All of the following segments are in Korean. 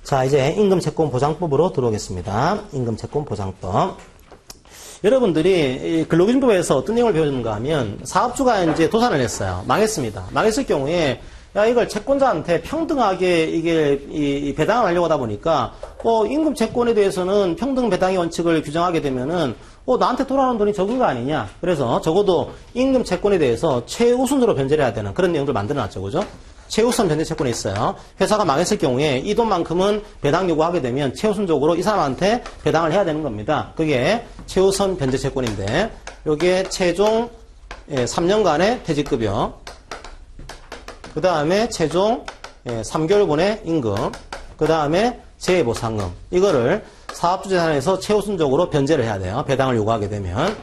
자, 이제 임금채권보장법으로 들어오겠습니다. 임금채권보장법. 여러분들이 근로기준법에서 어떤 내용을 배웠는가 하면 사업주가 이제 도산을 했어요. 망했습니다. 망했을 경우에 야, 이걸 채권자한테 평등하게 이게 배당을 하려고 하다 보니까 임금 채권에 대해서는 평등 배당의 원칙을 규정하게 되면은 나한테 돌아오는 돈이 적은 거 아니냐. 그래서 적어도 임금 채권에 대해서 최우선으로 변제를 해야 되는 그런 내용들 만들어놨죠. 그죠? 최우선 변제 채권이 있어요. 회사가 망했을 경우에 이 돈만큼은 배당 요구하게 되면 최우선적으로 이 사람한테 배당을 해야 되는 겁니다. 그게 최우선 변제 채권인데 요게 최종 3년간의 퇴직급여, 그 다음에 최종 3개월분의 임금, 그 다음에 재해보상금, 이거를 사업주 재산에서 최우선적으로 변제를 해야 돼요. 배당을 요구하게 되면.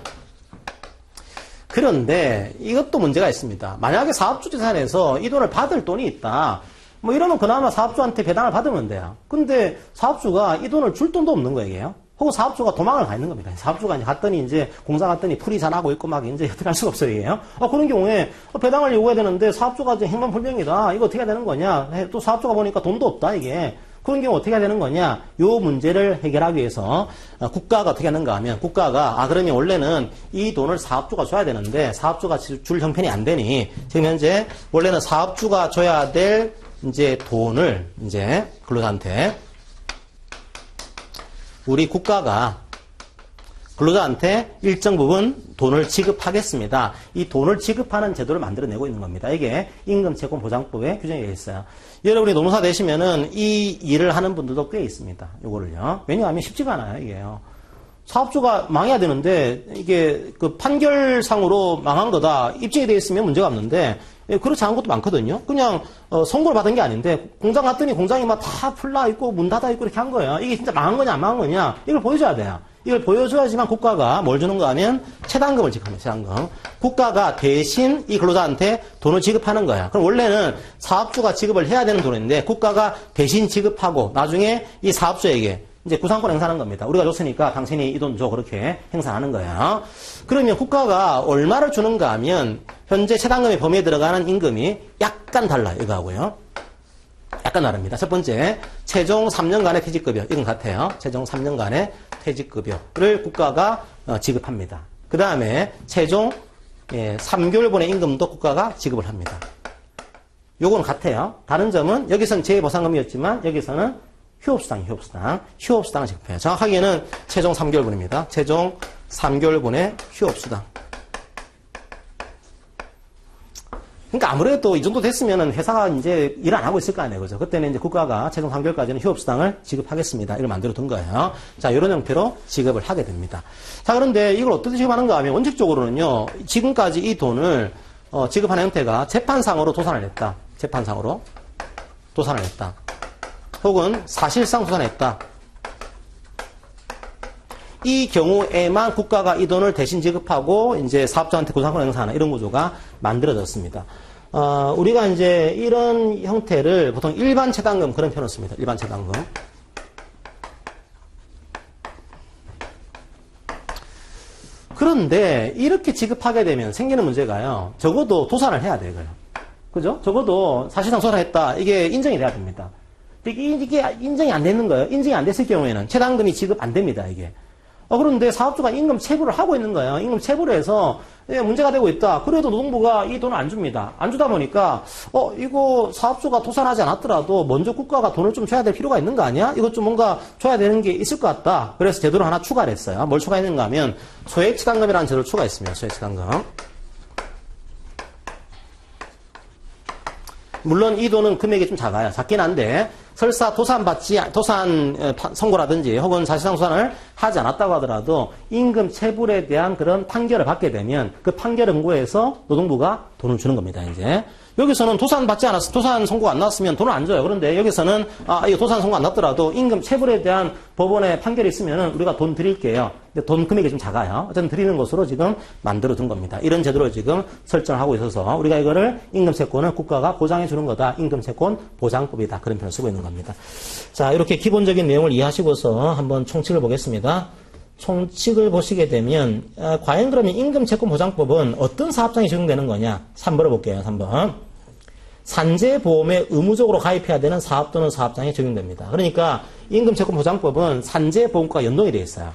그런데 이것도 문제가 있습니다. 만약에 사업주 재산에서 이 돈을 받을 돈이 있다. 뭐 이러면 그나마 사업주한테 배당을 받으면 돼요. 근데 사업주가 이 돈을 줄 돈도 없는 거예요. 혹은 사업주가 도망을 가 있는 겁니다. 사업주가 이제 갔더니 이제 공사 갔더니 풀이 자라고 있고 막 이제 어떻게 할 수가 없어요, 이게요. 그런 경우에 배당을 요구해야 되는데 사업주가 이제 행방불명이다. 이거 어떻게 해야 되는 거냐. 또 사업주가 보니까 돈도 없다, 이게. 그런 경우 어떻게 해야 되는 거냐? 요 문제를 해결하기 위해서 국가가 어떻게 하는가 하면 국가가 그러면 원래는 이 돈을 사업주가 줘야 되는데 사업주가 줄 형편이 안 되니 지금 현재 원래는 사업주가 줘야 될 이제 돈을 이제 근로자한테 우리 국가가 근로자한테 일정 부분 돈을 지급하겠습니다. 이 돈을 지급하는 제도를 만들어내고 있는 겁니다. 이게 임금채권보장법에 규정이 되어 있어요. 여러분이 노무사 되시면은 이 일을 하는 분들도 꽤 있습니다. 요거를요. 왜냐하면 쉽지가 않아요, 이게요. 사업주가 망해야 되는데 이게 그 판결상으로 망한 거다 입증이 되어 있으면 문제가 없는데 그렇지 않은 것도 많거든요. 그냥 선고를 받은 게 아닌데 공장 갔더니 공장이 막 다 풀나 있고 문 닫아 있고 이렇게 한 거예요. 이게 진짜 망한 거냐 안 망한 거냐 이걸 보여줘야 돼요. 이걸 보여줘야지만 국가가 뭘 주는가 하면 채당금을 지급합니다. 채당금. 국가가 대신 이 근로자한테 돈을 지급하는 거야. 그럼 원래는 사업주가 지급을 해야 되는 돈인데 국가가 대신 지급하고 나중에 이 사업주에게 이제 구상권 행사하는 겁니다. 우리가 줬으니까 당신이 이 돈 줘. 그렇게 행사하는 거예요. 그러면 국가가 얼마를 주는가 하면 현재 채당금의 범위에 들어가는 임금이 약간 달라요. 이거하고요. 약간 다릅니다. 첫 번째, 최종 3년간의 퇴직급여. 이건 같아요. 최종 3년간의 퇴직급여를 국가가 지급합니다. 그 다음에 최종 3개월분의 임금도 국가가 지급을 합니다. 요거는 같아요. 다른 점은 여기서는 재해보상금이었지만 여기서는 휴업수당을 지급해요. 정확하게는 최종 3개월분입니다. 최종 3개월분의 휴업수당. 그러니까 아무래도 이 정도 됐으면은 회사가 이제 일 안 하고 있을 거 아니에요. 그죠? 그때는 이제 국가가 최종 3개월까지는 휴업수당을 지급하겠습니다. 이걸 만들어 둔 거예요. 자, 이런 형태로 지급을 하게 됩니다. 자, 그런데 이걸 어떻게 지급하는가 하면 원칙적으로는요, 지금까지 이 돈을 지급하는 형태가 재판상으로 도산을 했다. 재판상으로 도산을 했다. 혹은 사실상 도산했다. 이 경우에만 국가가 이 돈을 대신 지급하고 이제 사업자한테 구상권 행사하는 이런 구조가 만들어졌습니다. 우리가 이제 이런 형태를 보통 일반 채당금 그런 표현을 씁니다. 일반 채당금. 그런데 이렇게 지급하게 되면 생기는 문제가요. 적어도 도산을 해야 돼요. 그죠? 적어도 사실상 도산했다. 이게 인정이 돼야 됩니다. 이게 인정이 안 되는 거예요. 인정이 안 됐을 경우에는 채당금이 지급 안 됩니다. 이게. 그런데 사업주가 임금 체불을 하고 있는 거예요. 임금 체불을 해서 문제가 되고 있다. 그래도 노동부가 이 돈을 안 줍니다. 안 주다 보니까 이거 사업주가 도산하지 않았더라도 먼저 국가가 돈을 좀 줘야 될 필요가 있는 거 아니야? 이것 좀 뭔가 줘야 되는 게 있을 것 같다. 그래서 제도를 하나 추가를 했어요. 뭘 추가했는가 하면 소액채당금이라는 제도를 추가했습니다. 소액채당금. 물론 이 돈은 금액이 좀 작아요. 작긴 한데 설사 도산 선고라든지 혹은 사실상 도산을 하지 않았다고 하더라도 임금 체불에 대한 그런 판결을 받게 되면 그 판결을 근거해서 노동부가 돈을 주는 겁니다. 이제 여기서는 도산 선고가 안 나왔으면 돈을 안 줘요. 그런데 여기서는 이거 도산 선고 안 났더라도 임금 체불에 대한 법원의 판결이 있으면은 우리가 돈 드릴게요. 근데 돈 금액이 좀 작아요. 어쨌든 드리는 것으로 지금 만들어 둔 겁니다. 이런 제도를 지금 설정하고 있어서 우리가 이거를 임금채권을 국가가 보장해 주는 거다. 임금채권 보장법이다. 그런 표현을 쓰고 있는 겁니다. 자, 이렇게 기본적인 내용을 이해하시고서 한번 총칙을 보겠습니다. 총칙을 보시게 되면 과연 그러면 임금채권보장법은 어떤 사업장에 적용되는 거냐? 3번을 볼게요. 3번. 산재보험에 의무적으로 가입해야 되는 사업 또는 사업장에 적용됩니다. 그러니까 임금채권보장법은 산재보험과 연동이 되어 있어요.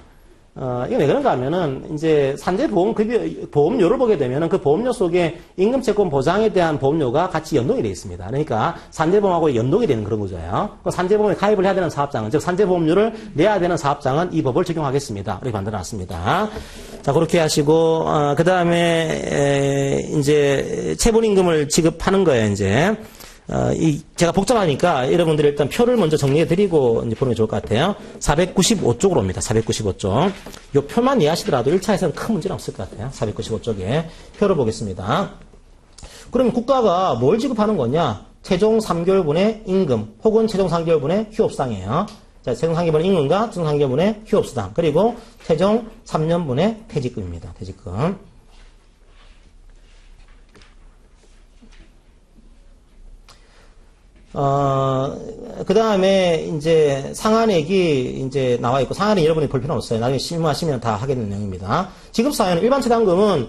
이게 왜 그런가 하면은, 이제, 산재보험 보험료를 보게 되면은 그 보험료 속에 임금채권 보장에 대한 보험료가 같이 연동이 되어 있습니다. 그러니까 산재보험하고 연동이 되는 그런 구조예요. 산재보험에 가입을 해야 되는 사업장은, 즉, 산재보험료를 내야 되는 사업장은 이 법을 적용하겠습니다. 이렇게 만들어 놨습니다. 자, 그렇게 하시고, 그 다음에, 이제, 체불임금을 지급하는 거예요, 이제. 제가 복잡하니까 여러분들이 일단 표를 먼저 정리해드리고 이제 보는 게 좋을 것 같아요. 495쪽으로 옵니다. 495쪽. 이 표만 이해하시더라도 1차에서는 큰 문제는 없을 것 같아요. 495쪽에 표를 보겠습니다. 그러면 국가가 뭘 지급하는 거냐? 최종 3개월분의 임금 혹은 최종 3개월분의 휴업수당이에요. 자, 최종 3개월분의 임금과 최종 3개월분의 휴업수당 그리고 최종 3년분의 퇴직금입니다. 퇴직금. 그 다음에, 이제, 상한액이 이제 나와 있고, 상한액 여러분이 볼 필요는 없어요. 나중에 실무하시면 다 하게 되는 내용입니다. 지급사유는 일반 체당금은,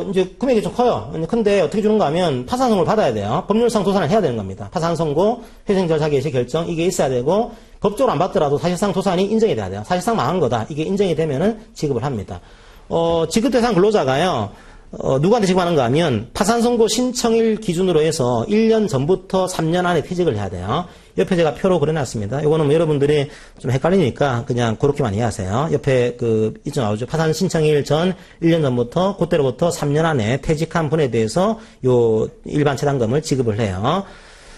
이제 금액이 좀 커요. 근데 어떻게 주는가 하면 파산선고를 받아야 돼요. 법률상 도산을 해야 되는 겁니다. 파산선고, 회생절차 개시 결정, 이게 있어야 되고, 법적으로 안 받더라도 사실상 도산이 인정이 돼야 돼요. 사실상 망한 거다. 이게 인정이 되면은 지급을 합니다. 지급 대상 근로자가요, 누구한테 지급하는가 하면 파산선고 신청일 기준으로 해서 1년 전부터 3년 안에 퇴직을 해야 돼요. 옆에 제가 표로 그려놨습니다. 이거는 뭐 여러분들이 좀 헷갈리니까 그냥 그렇게만 이해하세요. 옆에 이쪽 나오죠. 파산 신청일 전 1년 전부터 그때로부터 3년 안에 퇴직한 분에 대해서 요 일반 체당금을 지급을 해요.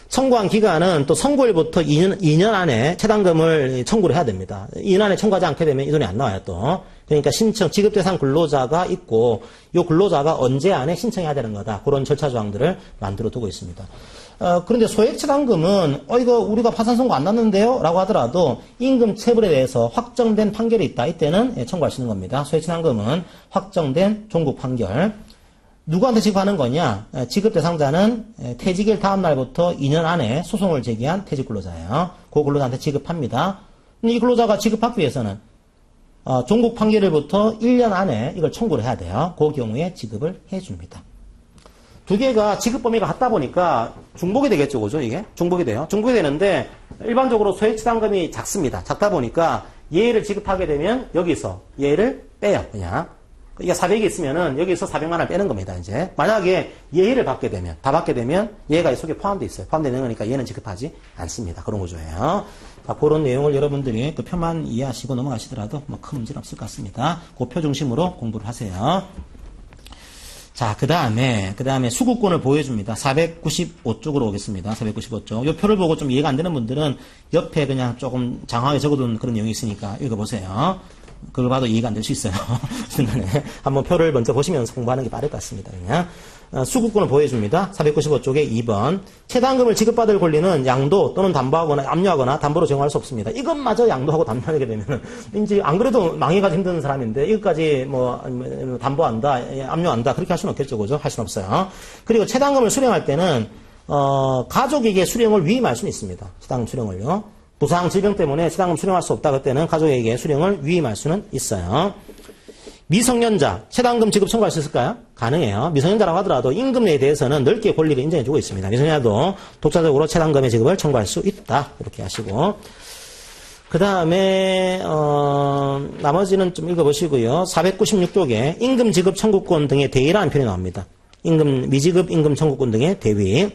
청구한 기간은 또 선고일부터 2년 안에 체당금을 청구를 해야 됩니다. 2년 안에 청구하지 않게 되면 이 돈이 안 나와요, 또. 그러니까 지급 대상 근로자가 있고, 이 근로자가 언제 안에 신청해야 되는 거다. 그런 절차 조항들을 만들어 두고 있습니다. 그런데 소액체당금은, 이거 우리가 파산 선고 안 났는데요? 라고 하더라도, 임금 체불에 대해서 확정된 판결이 있다. 이때는 청구할 수 있는 겁니다. 소액체당금은 확정된 종국 판결. 누구한테 지급하는 거냐? 지급 대상자는 퇴직일 다음 날부터 2년 안에 소송을 제기한 퇴직 근로자예요. 그 근로자한테 지급합니다. 이 근로자가 지급받기 위해서는 종국 판결일부터 1년 안에 이걸 청구를 해야 돼요. 그 경우에 지급을 해줍니다. 두 개가 지급 범위가 같다 보니까 중복이 되겠죠, 그죠? 이게 중복이 돼요. 중복이 되는데 일반적으로 소액체당금이 작습니다. 작다 보니까 예를 지급하게 되면 여기서 예를 빼요, 그냥. 이게 400이 있으면은 여기서 400만 원을 빼는 겁니다, 이제. 만약에 예를 받게 되면, 다 받게 되면 얘가 이 속에 포함되어 있어요. 포함되어 있는 거니까 얘는 지급하지 않습니다. 그런 구조예요. 자, 그런 내용을 여러분들이 그 표만 이해하시고 넘어가시더라도 뭐 큰 문제는 없을 것 같습니다. 그 표 중심으로 공부를 하세요. 자, 그 다음에 수급권을 보여줍니다. 495쪽으로 오겠습니다. 495쪽. 이 표를 보고 좀 이해가 안 되는 분들은 옆에 그냥 조금 장황하게 적어둔 그런 내용이 있으니까 읽어보세요. 그걸 봐도 이해가 안 될 수 있어요. 한번 표를 먼저 보시면서 공부하는 게 빠를 것 같습니다. 그냥. 수급권을 보여줍니다. 495쪽에 2번. 체당금을 지급받을 권리는 양도 또는 담보하거나 압류하거나 담보로 제공할 수 없습니다. 이것마저 양도하고 담보하게 되면은, 이제 안 그래도 망해가지고 힘든 사람인데, 이것까지 담보한다, 압류한다, 그렇게 할 수는 없겠죠. 그죠? 할 수는 없어요. 그리고 체당금을 수령할 때는, 가족에게 수령을 위임할 수는 있습니다. 체당금 수령을요. 부상, 질병 때문에 체당금 수령할 수 없다. 그때는 가족에게 수령을 위임할 수는 있어요. 미성년자, 체당금 지급 청구할 수 있을까요? 가능해요. 미성년자라고 하더라도 임금에 대해서는 넓게 권리를 인정해주고 있습니다. 미성년자도 독자적으로 체당금의 지급을 청구할 수 있다. 이렇게 하시고. 그 다음에, 나머지는 좀 읽어보시고요. 496쪽에 임금 지급 청구권 등의 대위라는 표현이 나옵니다. 미지급 임금 청구권 등의 대위.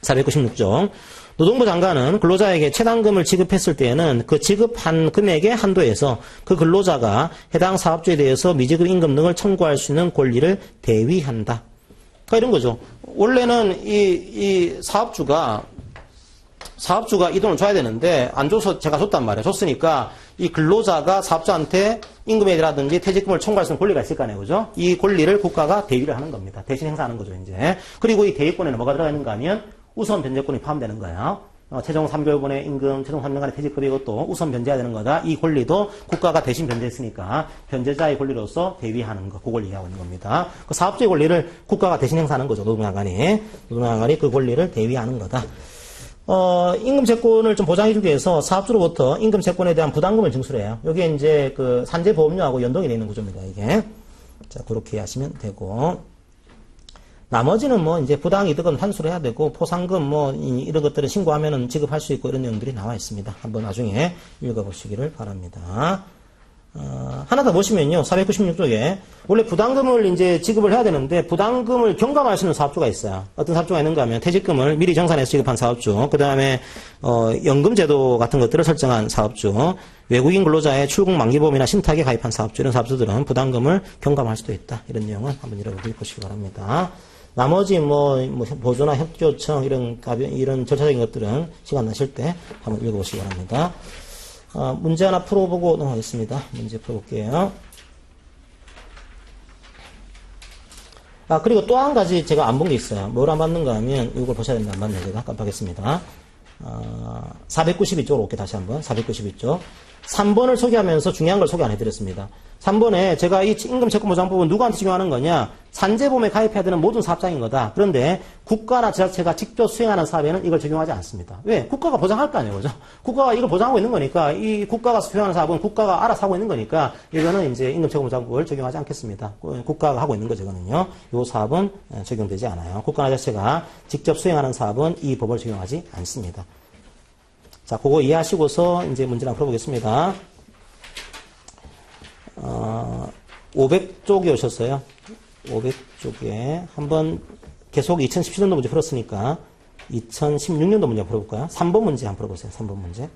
496쪽. 노동부 장관은 근로자에게 체당금을 지급했을 때에는 그 지급한 금액의 한도에서 그 근로자가 해당 사업주에 대해서 미지급 임금 등을 청구할 수 있는 권리를 대위한다. 그러니까 이런 거죠. 원래는 이 사업주가 이 돈을 줘야 되는데 안 줘서 제가 줬단 말이에요. 줬으니까 이 근로자가 사업주한테 임금액이라든지 퇴직금을 청구할 수 있는 권리가 있을 거 아니에요. 그죠? 이 권리를 국가가 대위를 하는 겁니다. 대신 행사하는 거죠, 이제. 그리고 이 대위권에는 뭐가 들어가 있는가 하면 우선 변제권이 포함되는 거예요. 최종 3개월분의 임금, 최종 3년간의 퇴직금 이것도 우선 변제해야 되는 거다. 이 권리도 국가가 대신 변제했으니까 변제자의 권리로서 대위하는 거, 그걸 얘기하고 있는 겁니다. 그 사업주의 권리를 국가가 대신 행사하는 거죠. 노동장관이 그 권리를 대위하는 거다. 임금 채권을 좀 보장해주기 위해서 사업주로부터 임금 채권에 대한 부담금을 징수해요. 여기에 이제 그 산재보험료하고 연동이 되어 있는 구조입니다, 이게. 자, 그렇게 하시면 되고. 나머지는 뭐 이제 부당이득은 환수를 해야 되고 포상금 뭐 이런 것들을 신고하면은 지급할 수 있고 이런 내용들이 나와 있습니다. 한번 나중에 읽어보시기를 바랍니다. 하나 더 보시면요. 496쪽에 원래 부담금을 이제 지급을 해야 되는데 부담금을 경감할 수 있는 사업주가 있어요. 어떤 사업주가 있는가 하면 퇴직금을 미리 정산해서 지급한 사업주, 그 다음에 연금제도 같은 것들을 설정한 사업주, 외국인 근로자의 출국 만기보험이나 신탁에 가입한 사업주, 이런 사업주들은 부담금을 경감할 수도 있다. 이런 내용은 한번 여러분들이 보시기 바랍니다. 나머지 뭐 보조나 협조청 이런 절차적인 것들은 시간 나실 때 한번 읽어보시기 바랍니다. 문제 하나 풀어보고 넘어가겠습니다. 문제 풀어볼게요. 그리고 또 한 가지 제가 안 본 게 있어요. 뭘 안 봤는가 하면 이걸 보셔야 됩니다. 안 봤네요. 제가 깜빡했습니다. 492쪽으로 올게요. 다시 한번. 492쪽. 3번을 소개하면서 중요한 걸 소개 안 해드렸습니다. 3번에 제가 이 임금채권보장법은 누구한테 적용하는 거냐? 산재보험에 가입해야 되는 모든 사업장인 거다. 그런데 국가나 지자체가 직접 수행하는 사업에는 이걸 적용하지 않습니다. 왜? 국가가 보장할 거 아니에요. 그죠? 국가가 이걸 보장하고 있는 거니까 이 국가가 수행하는 사업은 국가가 알아서 하고 있는 거니까 이거는 이제 임금채권보장법을 적용하지 않겠습니다. 국가가 하고 있는 거죠. 이거는요. 이 사업은 적용되지 않아요. 국가나 지자체가 직접 수행하는 사업은 이 법을 적용하지 않습니다. 자, 그거 이해하시고서 이제 문제를 한번 풀어보겠습니다. 500쪽에 오셨어요. 500쪽에 한번 계속 2017년도 문제 풀었으니까 2016년도 문제 풀어볼까요? 3번 문제 한번 풀어보세요. 3번 문제.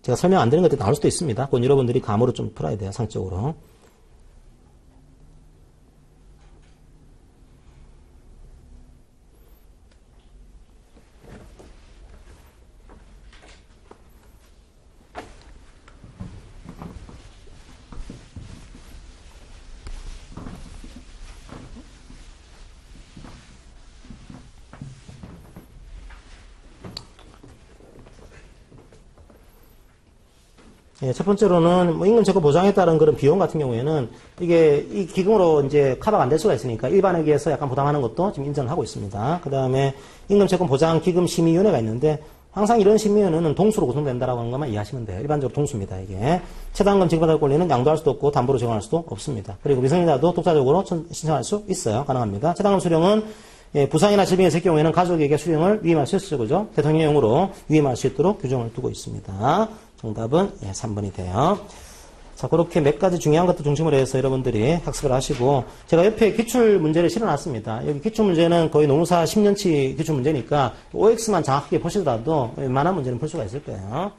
제가 설명 안 되는 것들이 나올 수도 있습니다. 그건 여러분들이 감으로 좀 풀어야 돼요. 상적으로. 예, 첫 번째로는 뭐 임금채권 보장에 따른 그런 비용 같은 경우에는 이게 이 기금으로 이제 커버가 안 될 수가 있으니까 일반에 비해서 약간 부담하는 것도 지금 인정을 하고 있습니다. 그 다음에 임금채권 보장 기금 심의위원회가 있는데 항상 이런 심의위원회는 동수로 구성된다라고 하는 것만 이해하시면 돼요. 일반적으로 동수입니다. 이게 최단금 지급받을 권리는 양도할 수도 없고 담보로 적용할 수도 없습니다. 그리고 미성년자도 독자적으로 신청할 수 있어요. 가능합니다. 최단금 수령은 부상이나 질병이 있을 경우에는 가족에게 수령을 위임할 수 있어요. 그죠? 대통령령으로 위임할 수 있도록 규정을 두고 있습니다. 정답은 3번이 돼요. 자, 그렇게 몇 가지 중요한 것들 중심으로 해서 여러분들이 학습을 하시고, 제가 옆에 기출 문제를 실어놨습니다. 여기 기출 문제는 거의 노무사 10년치 기출 문제니까 OX만 정확하게 보시더라도 웬만한 문제는 풀 수가 있을 거예요.